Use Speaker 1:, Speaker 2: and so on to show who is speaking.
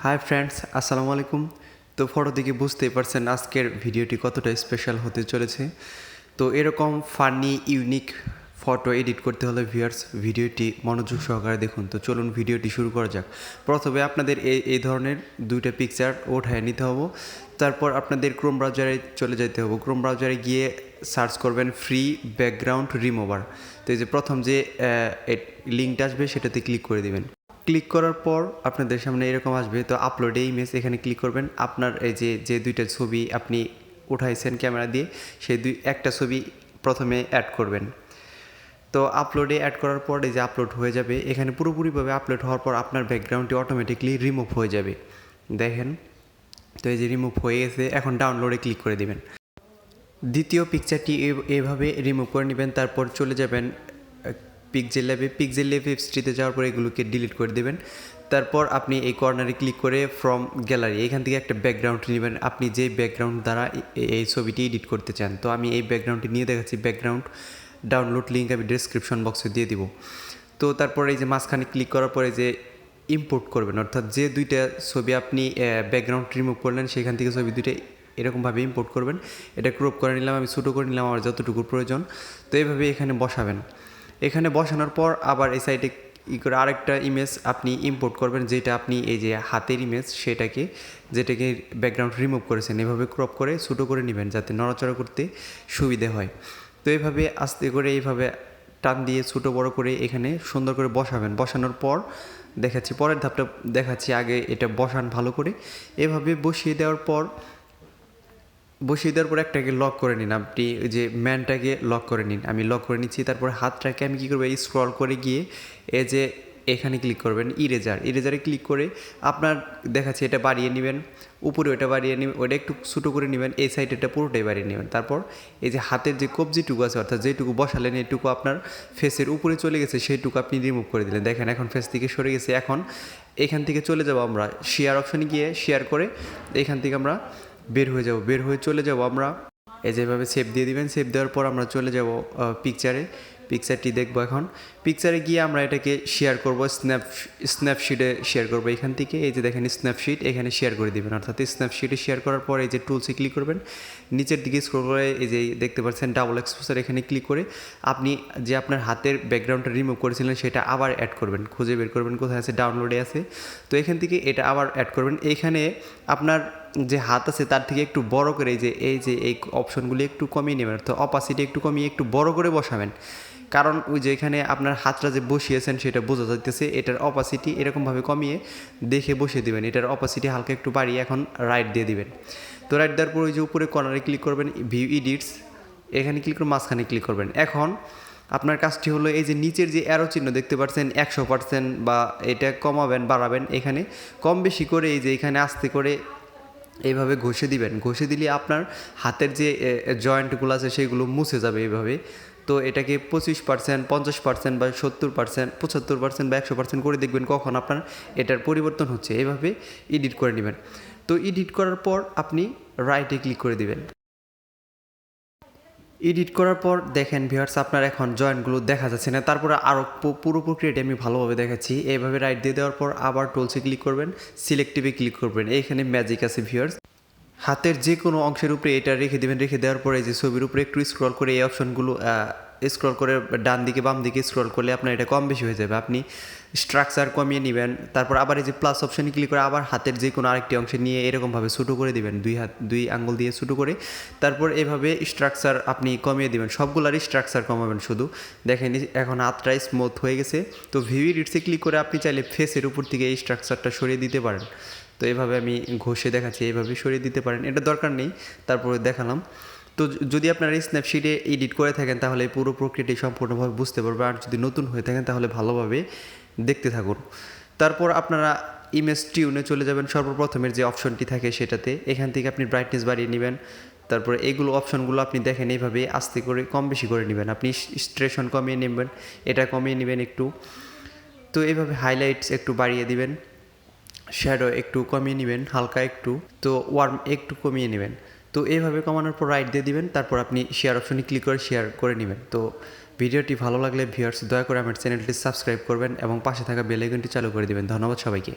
Speaker 1: Hi friends, আসসালামু আলাইকুম। তো ফটো থেকে বুঝতেই পারছেন আজকের ভিডিওটি কতটা স্পেশাল হতে চলেছে। তো এরকম ফানি ইউনিক ফটো এডিট করতে হলে ভিউয়ার্স ভিডিওটি মনোযোগ সহকারে দেখুন। তো চলুন ভিডিওটি শুরু করা যাক। প্রথমে আপনাদের এই ধরনের দুইটা পিকচার ওঠায় নিতে হবে। তারপর আপনাদের ক্রোম ব্রাউজারে চলে যেতে হবে। ক্রোম ব্রাউজারে গিয়ে সার্চ করবেন ফ্রি ব্যাকগ্রাউন্ড রিমুভার। তো এই যে প্রথম যে লিঙ্কটা আসবে সেটাতে ক্লিক করে দিবেন। ক্লিক করার পর আপনাদের সামনে এরকম আসবে। তো আপলোডে ইমেজ এখানে ক্লিক করবেন। আপনার এই যে দুইটা ছবি আপনি উঠাইছেন ক্যামেরা দিয়ে, সেই একটা ছবি প্রথমে অ্যাড করবেন। তো আপলোডে অ্যাড করার পর এই যে আপলোড হয়ে যাবে, এখানে পুরোপুরিভাবে আপলোড হওয়ার পর আপনার ব্যাকগ্রাউন্ডটি অটোমেটিকলি রিমুভ হয়ে যাবে। দেখেন, তো এই যে রিমুভ হয়ে গেছে। এখন ডাউনলোডে ক্লিক করে দেবেন। দ্বিতীয় পিকচারটি এভাবে রিমুভ করে নেবেন। তারপর চলে যাবেন পিক্সেল ল্যাবে হিস্ট্রিতে যাওয়ার পর এগুলোকে ডিলিট করে দেবেন। তারপর আপনি এই কর্নারে ক্লিক করে ফ্রম গ্যালারি এখান থেকে একটা ব্যাকগ্রাউন্ড নেবেন, আপনি যেই ব্যাকগ্রাউন্ড দ্বারা এই ছবিটি এডিট করতে চান। তো আমি এই ব্যাকগ্রাউন্ডটি নিয়ে দেখাচ্ছি। ব্যাকগ্রাউন্ড ডাউনলোড লিঙ্ক আমি ডিসক্রিপশন বক্সে দিয়ে দিব। তো তারপর এই যে মাঝখানে ক্লিক করার পরে যে ইম্পোর্ট করবেন, অর্থাৎ যে দুইটা ছবি আপনি ব্যাকগ্রাউন্ড রিমুভ করলেন সেখান থেকে ছবি দুইটা এরকমভাবে ইম্পোর্ট করবেন। এটা ক্রপ করে নিলাম, আমি ছোটো করে নিলাম আমার যতটুকু প্রয়োজন। তো এইভাবে এখানে বসাবেন। এখানে বসানোর পর আবার এই সাইডে করে আরেকটা ইমেজ আপনি ইম্পোর্ট করবেন, যেটা আপনি এই যে হাতের ইমেজ যেটাকে ব্যাকগ্রাউন্ড রিমুভ করেছেন এভাবে ক্রপ করে ছোটো করে নেবেন যাতে নড়াচড়া করতে সুবিধে হয়। তো এইভাবে আস্তে করে এইভাবে টান দিয়ে ছোটো বড় করে এখানে সুন্দর করে বসাবেন। বসানোর পর দেখাচ্ছি পরের ধাপটা দেখাচ্ছি, আগে এটা বসান ভালো করে। এভাবে বসিয়ে দেওয়ার পর একটাকে লক করে নিন। আপনি ওই যে ম্যানটাকে লক করে নিন, আমি লক করে নিচ্ছি। তারপর হাতটাকে আমি কী করবো, এই স্ক্রল করে গিয়ে এই যে এখানে ক্লিক করবেন ইরেজারে ক্লিক করে আপনার দেখাচ্ছে এটা বাড়িয়ে নেবেন, উপরে ওটা বাড়িয়ে নেবেন, ওটা একটু ছোটো করে নেবেন, এই সাইড এটা পুরোটাই বাড়িয়ে নেবেন। তারপর এই যে হাতের যে কবজিটুকু আছে, অর্থাৎ যেটুকু বসালেন এইটুকু আপনার ফেসের উপরে চলে গেছে, সেইটুকু আপনি রিমুভ করে দিলেন। দেখেন এখন ফেস থেকে সরে গেছে। এখন এখান থেকে চলে যাব আমরা শেয়ার অপশানে গিয়ে শেয়ার করে এখান থেকে আমরা বের হয়ে চলে যাব আমরা এই যেভাবে সেভ দিয়ে দিবেন। সেভ দেওয়ার পর আমরা চলে যাব পিকচারটি দেখবো। এখন পিকচারে গিয়ে আমরা এটাকে শেয়ার করব, স্ন্যাপশিটে শেয়ার করব। এখান থেকে এই যে দেখেন স্ন্যাপশিট, এখানে শেয়ার করে দিবেন। অর্থাৎ স্ন্যাপশিটে শেয়ার করার পর এই যে টুলসে ক্লিক করবেন, নিচের দিকে স্ক্রল করে এই যে দেখতে পাচ্ছেন ডাবল এক্সপোজার, এখানে ক্লিক করে আপনি যে আপনার হাতের ব্যাকগ্রাউন্ডটা রিমুভ করেছিলেন সেটা আবার অ্যাড করবেন, খুঁজে বের করবেন কোথায় আছে, ডাউনলোডে আছে। তো এখান থেকে এটা আবার অ্যাড করবেন। এইখানে আপনার যে হাত আছে তার থেকে একটু বড় করে এই অপশনগুলি একটু কমিয়ে নেবেন, অর্থাৎ অপাসিটি একটু কমিয়ে একটু বড় করে বসাবেন। কারণ ওই যে এখানে আপনার হাতটা যে বসিয়েছেন সেটা বোঝা যাইতেছে। এটার অপাসিটি এরকমভাবে কমিয়ে দেখে বসিয়ে দিবেন। এটার অপাসিটি হালকা একটু বাড়িয়ে এখন রাইট দিয়ে দিবেন। তো রাইট দেওয়ার পর ওই যে উপরে কর্নারে ক্লিক করবেন, ভিউ এডিটস এখানে ক্লিক করে মাঝখানে ক্লিক করবেন। এখন আপনার কাজটি হলো এই যে নিচের যে অ্যারো চিহ্ন দেখতে পাচ্ছেন 100% বা এটা কমাবেন বাড়াবেন, এখানে কম বেশি করে এই যে এখানে আস্তে করে এইভাবে ঘষে দিবেন। ঘষে দিলে আপনার হাতের যে জয়েন্টগুলো আছে সেগুলো মুছে যাবে এইভাবে। তো এটাকে 25%, 50% বা 70%, 75% বা 100% করে দেখবেন কখন আপনার এটার পরিবর্তন হচ্ছে। এইভাবে এডিট করে নেবেন। তো এডিট করার পর আপনি রাইটে ক্লিক করে দিবেন। এডিট করার পর দেখেন ভিউয়ার্স আপনার এখন জয়েন্টগুলো দেখা যাচ্ছে না। তারপরে আরও পুরো প্রক্রিয়াটি আমি ভালোভাবে দেখাচ্ছি। এইভাবে রাইট দিয়ে দেওয়ার পর আবার টুলসে ক্লিক করবেন, সিলেক্টিভে ক্লিক করবেন। এইখানে ম্যাজিক আছে ভিউয়ার্স, হাতের যে কোনো অংশের উপরে এটা রেখে দেবেন। রেখে দেওয়ার পরে যে ছবির উপরে একটু স্ক্রল করে এই অপশনগুলো স্ক্রল করে ডান দিকে বাম দিকে স্ক্রল করলে আপনার এটা কম বেশি হয়ে যাবে। আপনি স্ট্রাকচার কমিয়ে নেবেন। তারপর আবার এই যে প্লাস অপশানে ক্লিক করে আবার হাতের যে কোনো আরেকটি অংশে নিয়ে এরকমভাবে ছোটো করে দিবেন, দুই আঙ্গুল দিয়ে ছোটো করে। তারপর এভাবে স্ট্রাকচার আপনি কমিয়ে দিবেন, সবগুলারই স্ট্রাকচার কমাবেন শুধু। দেখেন এখন হাতটা স্মুথ হয়ে গেছে। তো ভিউ এডিটসে ক্লিক করে আপনি চাইলে ফেসের উপর থেকে এই স্ট্রাকচারটা সরিয়ে দিতে পারেন। তো এভাবে আমি ঘষে দেখাচ্ছি, এইভাবে সরিয়ে দিতে পারেন, এটা দরকার নেই, তারপরে দেখালাম। তো যদি আপনারা এই স্ন্যাপশিটে এডিট করে থাকেন তাহলে পুরো প্রক্রিয়াটি সম্পূর্ণভাবে বুঝতে পারবেন। আর যদি নতুন হয়ে থাকেন তাহলে ভালোভাবে দেখতে থাকুন। তারপর আপনারা ইমেজ টিউনে চলে যাবেন। সর্বপ্রথমের যে অপশনটি থাকে সেটাতে এখান থেকে আপনি ব্রাইটনেস বাড়িয়ে নেবেন। তারপরে এগুলো অপশনগুলো আপনি দেখেন এইভাবে আস্তে করে কম বেশি করে নেবেন। আপনি স্ট্রেশন কমিয়ে নেবেন, এটা কমিয়ে নেবেন একটু। তো এইভাবে হাইলাইটস একটু বাড়িয়ে দিবেন, শ্যাডো একটু কমিয়ে নেবেন হালকা একটু, তো ওয়ার্ম একটু কমিয়ে নেবেন। তো এইভাবে কমানোর পর রাইট দিয়ে দিবেন। তারপর আপনি শেয়ার অপশনে ক্লিক করে শেয়ার করে নেবেন। তো ভিডিওটি ভালো লাগলে ভিউয়ার্স দয়া করে আমার চ্যানেলটি সাবস্ক্রাইব করবেন এবং পাশে থাকা বেল আইকনটি চালু করে দিবেন। ধন্যবাদ সবাইকে।